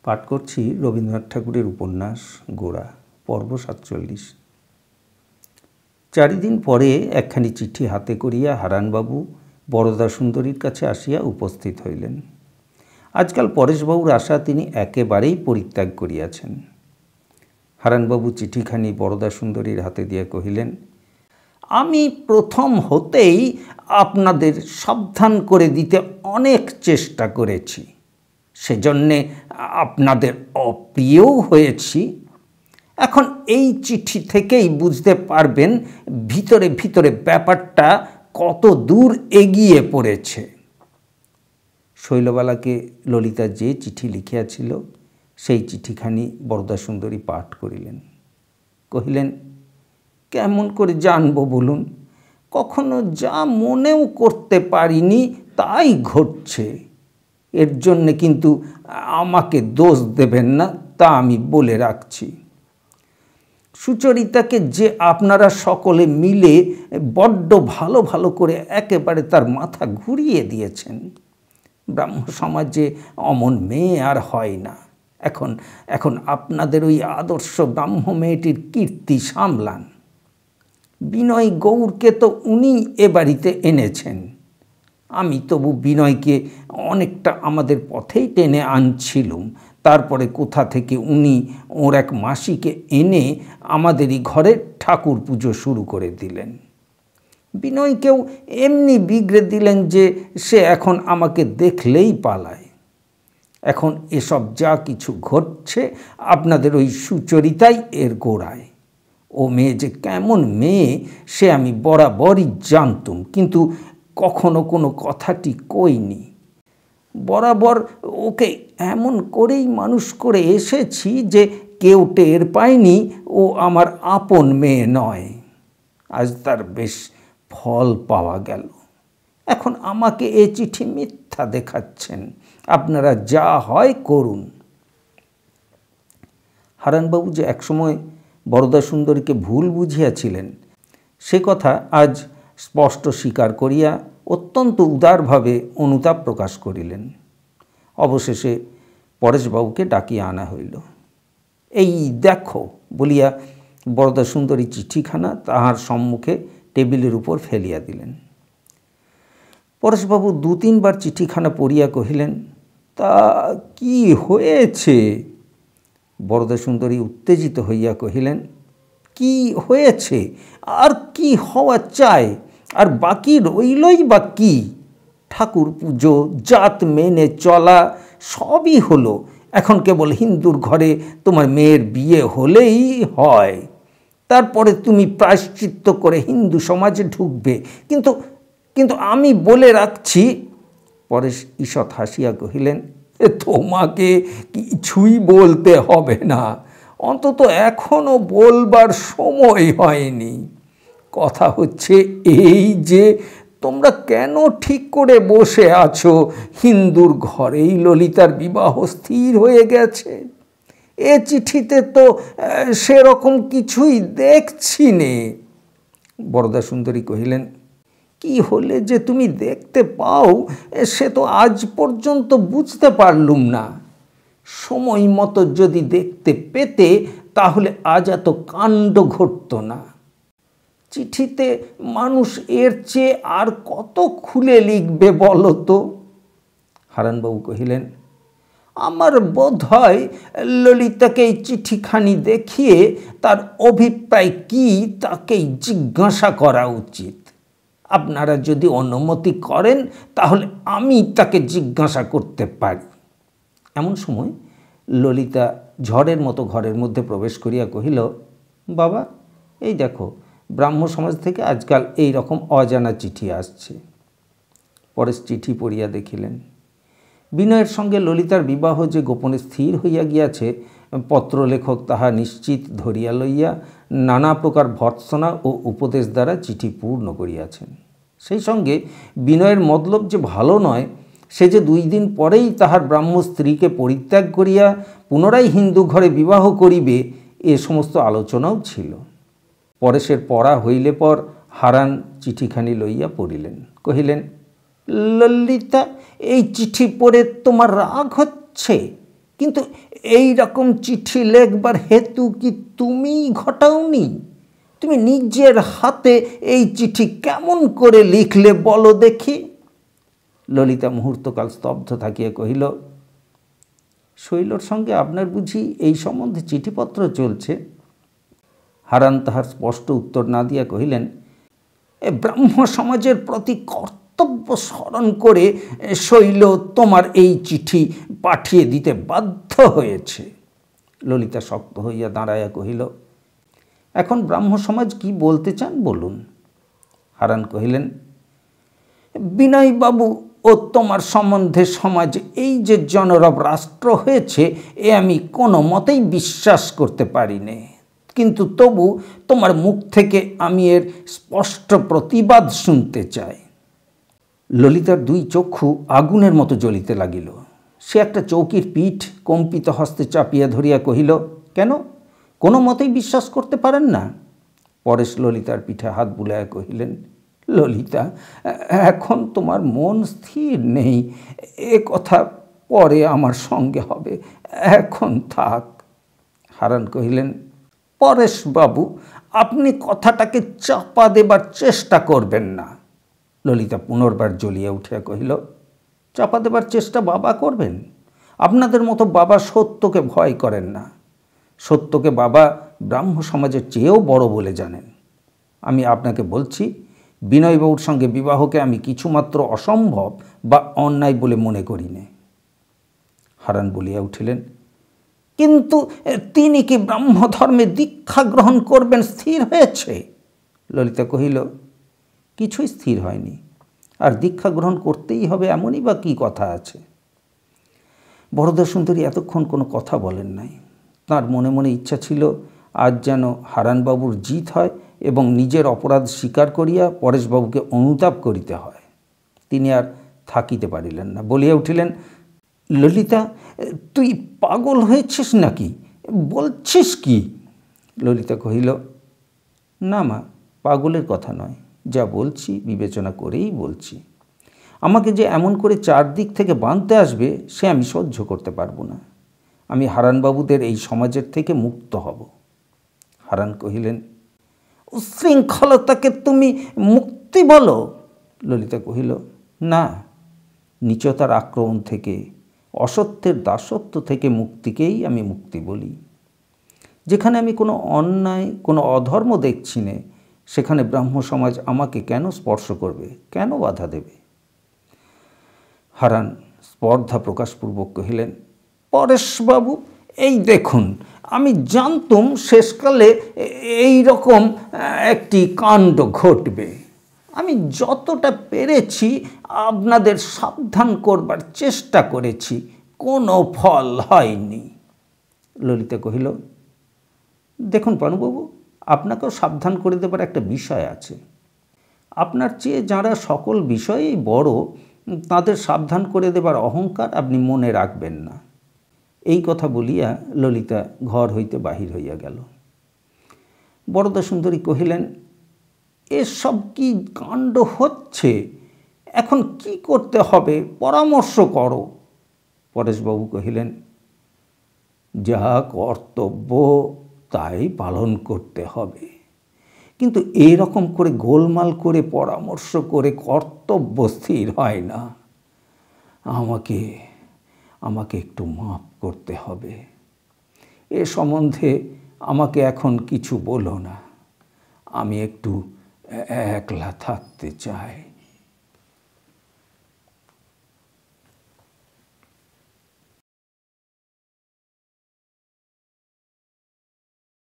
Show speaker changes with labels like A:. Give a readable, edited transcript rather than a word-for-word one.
A: পাঠ করছি রবীন্দ্রনাথ ঠাকুরের উপন্যাস গোরা, পর্ব ৪৭। ৪ দিন পরে একখানি চিঠি হাতে করিয়া হারানবাবু বরদাসুন্দরীর কাছে আসিয়া উপস্থিত হইলেন। আজকাল পরেশবাবুর আশা তিনি একেবারেই পরিত্যাগ করিয়াছেন। হারানবাবু চিঠিখানি বরদাসুন্দরীর হাতে দিয়া কহিলেন, আমি প্রথম হতেই আপনাদের সাবধান করে দিতে অনেক চেষ্টা করেছি, সেজন্যে আপনাদের অপ্রিয়ও হয়েছি। এখন এই চিঠি থেকেই বুঝতে পারবেন ভিতরে ভিতরে ব্যাপারটা কত দূর এগিয়ে পড়েছে। শৈলবালাকে ললিতা যে চিঠি লিখিয়াছিল সেই চিঠিখানি বরদাসুন্দরী পাঠ করিলেন। কহিলেন, কেমন করে জানব বলুন, কখনো যা মনেও করতে পারিনি তাই ঘটছে। এর জন্যে কিন্তু আমাকে দোষ দেবেন না, তা আমি বলে রাখছি। সুচরিতাকে যে আপনারা সকলে মিলে বড্ড ভালো ভালো করে একেবারে তার মাথা ঘুরিয়ে দিয়েছেন। ব্রাহ্ম সমাজে অমন মেয়ে আর হয় না। এখন আপনাদের ওই আদর্শ ব্রাহ্ম মেয়েটির কীর্তি সামলান। বিনয় গৌরকে তো উনি এ বাড়িতে এনেছেন। আমি তবু বিনয়কে অনেকটা আমাদের পথেই টেনে আনছিলুম। তারপরে কোথা থেকে উনি ওর এক মাসিকে এনে আমাদেরই ঘরে ঠাকুর পুজো শুরু করে দিলেন। বিনয়কেও এমনি বিগড়ে দিলেন যে সে এখন আমাকে দেখলেই পালায়। এখন এসব যা কিছু ঘটছে আপনাদের ওই সুচরিতাই এর গোড়ায়। ও মেয়ে যে কেমন মেয়ে সে আমি বরাবরই জানতুম, কিন্তু কখনো কোনো কথাটি কইনি। বরাবর ওকে এমন করেই মানুষ করে এসেছি যে কেউ টের পায়নি ও আমার আপন মেয়ে নয়। আজ তার বেশ ফল পাওয়া গেল। এখন আমাকে এ চিঠি মিথ্যা দেখাচ্ছেন। আপনারা যা হয় করুন। হারানবাবু যে একসময় বরদাসুন্দরীকে ভুল বুঝিয়াছিলেন সে কথা আজ স্পষ্ট স্বীকার করিয়া অত্যন্ত উদারভাবে অনুতাপ প্রকাশ করিলেন। অবশেষে পরেশবাবুকে ডাকিয়া আনা হইল। এই দেখো বলিয়া বরদাসুন্দরী চিঠিখানা তাহার সম্মুখে টেবিলের উপর ফেলিয়া দিলেন। পরেশবাবু ২-৩ বার চিঠিখানা পড়িয়া কহিলেন, তা কি হয়েছে? বরদাসুন্দরী উত্তেজিত হইয়া কহিলেন, কি হয়েছে? আর কি হওয়া চায়? আর বাকি রইলই বা কি? ঠাকুর পুজো, জাত মেনে চলা সবই হলো। এখন কেবল হিন্দুর ঘরে তোমার মেয়ের বিয়ে হলেই হয়। তারপরে তুমি প্রায়শ্চিত্ত করে হিন্দু সমাজে ঢুকবে। কিন্তু আমি বলে রাখছি। পরেশ ঈষৎ হাসিয়া কহিলেন, তোমাকে কিছুই বলতে হবে না, অন্তত এখনো বলবার সময় হয়নি। কথা হচ্ছে এই যে তোমরা কেন ঠিক করে বসে আছো হিন্দুর ঘরেই ললিতার বিবাহ স্থির হয়ে গেছে। এ চিঠিতে তো সেরকম কিছুই দেখছি নে। বরদাসুন্দরী কহিলেন, কি হলে যে তুমি দেখতে পাও সে তো আজ পর্যন্ত বুঝতে পারলুম না। সময় মতো যদি দেখতে পেতে তাহলে আজ এত কাণ্ড ঘটত না। চিঠিতে মানুষ এর চেয়ে আর কত খুলে লিখবে বলো তো? হারানবাবু কহিলেন, আমার বোধ হয় ললিতাকে এই চিঠিখানি দেখিয়ে তার অভিপ্রায় কি তাকেই জিজ্ঞাসা করা উচিত। আপনারা যদি অনুমতি করেন তাহলে আমি তাকে জিজ্ঞাসা করতে পারি। এমন সময় ললিতা ঝড়ের মতো ঘরের মধ্যে প্রবেশ করিয়া কহিল, বাবা, এই দেখো ব্রাহ্ম সমাজ থেকে আজকাল এই রকম অজানা চিঠি আসছে। পরেশ চিঠি পড়িয়া দেখিলেন, বিনয়ের সঙ্গে ললিতার বিবাহ যে গোপনে স্থির হইয়া গিয়াছে পত্রলেখক তাহা নিশ্চিত ধরিয়া লইয়া নানা প্রকার ভর্ৎসনা ও উপদেশ দ্বারা চিঠি পূর্ণ করিয়াছেন। সেই সঙ্গে বিনয়ের মতলব যে ভালো নয়, সে যে 2 দিন পরেই তাহার ব্রাহ্ম স্ত্রীকে পরিত্যাগ করিয়া পুনরায় হিন্দু ঘরে বিবাহ করিবে, এ সমস্ত আলোচনাও ছিল। পরেশের পড়া হইলে পর হারান চিঠিখানি লইয়া পড়িলেন। কহিলেন, ললিতা, এই চিঠি পড়ে তোমার রাগ হচ্ছে? কিন্তু এই রকম চিঠি লেখবার হেতু কি তুমি ঘটাওনি? তুমি নিজের হাতে এই চিঠি কেমন করে লিখলে বলো দেখি? ললিতা মুহূর্তকাল স্তব্ধ থাকিয়া কহিল, শৈলর সঙ্গে আপনার বুঝি এই সম্বন্ধে চিঠিপত্র চলছে? হারান তাহার স্পষ্ট উত্তর না দিয়া কহিলেন, ব্রাহ্ম সমাজের প্রতি কর্তব্য স্মরণ করে শৈল তোমার এই চিঠি পাঠিয়ে দিতে বাধ্য হয়েছে। ললিতা শক্ত হইয়া দাঁড়াইয়া কহিল, এখন ব্রাহ্ম সমাজ কি বলতে চান বলুন। হারান কহিলেন, বিনয়বাবু ও তোমার সম্বন্ধে সমাজ এই যে জনরব রাষ্ট্র হয়েছে এ আমি কোনো মতেই বিশ্বাস করতে পারি নে, কিন্তু তবু তোমার মুখ থেকে আমি এর স্পষ্ট প্রতিবাদ শুনতে চাই। ললিতার দুই চক্ষু আগুনের মতো জ্বলিতে লাগিল। সে একটা চৌকির পিঠ কম্পিত হস্তে চাপিয়া ধরিয়া কহিল, কেন, কোনো মতেই বিশ্বাস করতে পারেন না? পরেশ ললিতার পিঠে হাত বুলাইয়া কহিলেন, ললিতা, এখন তোমার মন স্থির নেই, এ কথা পরে আমার সঙ্গে হবে, এখন থাক। হারান কহিলেন, পরেশবাবু, আপনি কথাটাকে চাপা দেবার চেষ্টা করবেন না। ললিতা পুনর্বার জ্বলিয়া উঠিয়া কহিল, চাপা দেবার চেষ্টা বাবা করবেন? আপনাদের মতো বাবা সত্যকে ভয় করেন না। সত্যকে বাবা ব্রাহ্ম সমাজের চেয়েও বড় বলে জানেন। আমি আপনাকে বলছি, বিনয়বাবুর সঙ্গে বিবাহকে আমি কিছুমাত্র অসম্ভব বা অন্যায় বলে মনে করি না। হারান বলিয়া উঠিলেন, কিন্তু তিনি কি ব্রাহ্মধর্মে দীক্ষা গ্রহণ করবেন স্থির হয়েছে? ললিতা কহিল, কিছুই স্থির হয়নি, আর দীক্ষা গ্রহণ করতেই হবে এমনই বা কী কথা আছে? বরদাসুন্দরী এতক্ষণ কোনো কথা বলেন নাই। তাঁর মনে মনে ইচ্ছা ছিল আজ যেন হারানবাবুর জিত হয় এবং নিজের অপরাধ স্বীকার করিয়া পরেশবাবুকে অনুতাপ করিতে হয়। তিনি আর থাকিতে পারিলেন না, বলিয়া উঠিলেন, ললিতা, তুই পাগল হয়েছিস নাকি? বলছিস কি? ললিতা কহিল, না মা, পাগলের কথা নয়, যা বলছি বিবেচনা করেই বলছি। আমাকে যে এমন করে চারদিক থেকে বাঁধতে আসবে সে আমি সহ্য করতে পারবো না। আমি হারানবাবুদের এই সমাজের থেকে মুক্ত হব। হারান কহিলেন, উচ্ছৃঙ্খলতাকে তুমি মুক্তি বলো? ললিতা কহিল, না, নীচতার আক্রমণ থেকে, অসত্যের দাসত্ব থেকে মুক্তিকেই আমি মুক্তি বলি। যেখানে আমি কোনো অন্যায়, কোনো অধর্ম দেখছি না, সেখানে ব্রাহ্ম সমাজ আমাকে কেন স্পর্শ করবে, কেন বাধা দেবে? হারান স্পর্ধা প্রকাশপূর্বক কহিলেন, পরেশবাবু, এই দেখুন, আমি জানতুম শেষকালে এই রকম একটি কাণ্ড ঘটবে। আমি যতটা পেরেছি আপনাদের সাবধান করবার চেষ্টা করেছি, কোনো ফল হয়নি। ললিতা কহিল, দেখুন পানুবাবু, আপনাকেও সাবধান করে দেবার একটা বিষয় আছে। আপনার চেয়ে যারা সকল বিষয়েই বড়, তাদের সাবধান করে দেবার অহংকার আপনি মনে রাখবেন না। এই কথা বলিয়া ললিতা ঘর হইতে বাহির হইয়া গেল। বরদাসুন্দরী কহিলেন, এসব কি কাণ্ড হচ্ছে? এখন কি করতে হবে, পরামর্শ করো। পরেশবাবু কহিলেন, যা কর্তব্য তাই পালন করতে হবে, কিন্তু এরকম করে গোলমাল করে পরামর্শ করে কর্তব্য স্থির হয় না। আমাকে একটু মাপ করতে হবে। এ সম্বন্ধে আমাকে এখন কিছু বলো না, আমি একটু একলা থাকতে চাই।